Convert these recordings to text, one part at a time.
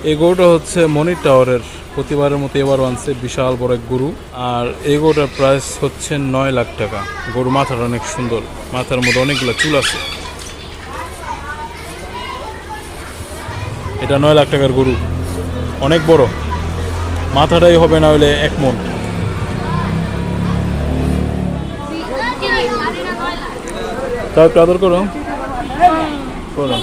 এই গরুটা হচ্ছে মনির টাওয়ারের, প্রতিবারের মতো এবারও আনছে বিশাল বড় এক গরু। আর এই গরুটার প্রাইস হচ্ছে 9 লাখ টাকা। গরু মাথাটা অনেক সুন্দর, মাথার মধ্যে অনেকগুলো চুল আছে। এটা 9 লাখ টাকার গরু, অনেক বড়। মাথাটাই হবে না হলে 1 মণ। তাও একটু আদর করো করো।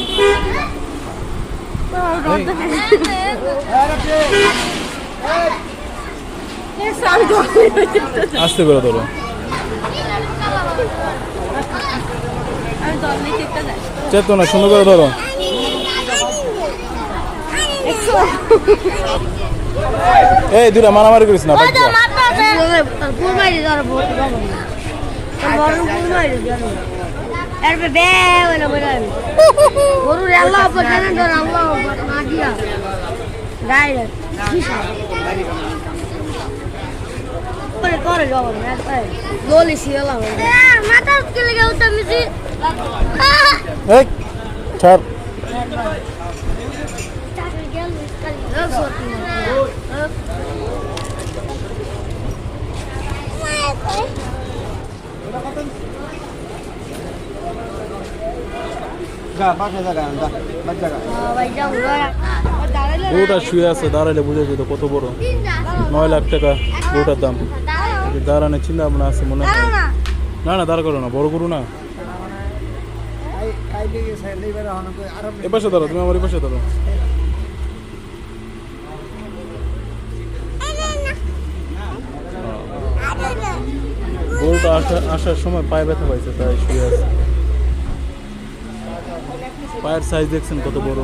আস্তে করে ধরো। চেতনা সুন্দর করে ধরো। এই দুটা মারামারি করিস না। গরুটা শুয়ে আছে, দাঁড়াইলে বুঝে যেত কত বড়। 9 লাখ টাকা গরুটার দাম। দাঁড়ানোর চিন্তা ভাবনা আছে মনে হয়। না না দাঁড়া করো না, বড় গরু না। এ পাশে ধরো, তুমি আমার এ পাশে ধরো। গরুটা আসার সময় পায়ে ব্যথা পাইছে, তাই শুয়ে আছে। পায়ের সাইজ দেখছেন কত বড়।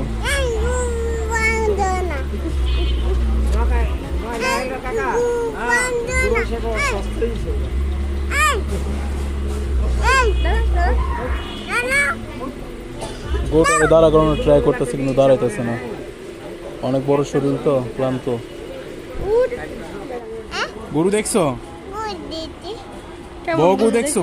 গরুটা দাঁড়া করানোর ট্রাই করতেছে কিন্তু দাঁড়াইতেছে না, অনেক বড় শরীর তো, ক্লান্ত। গরু দেখছো? বড় গরু দেখছো?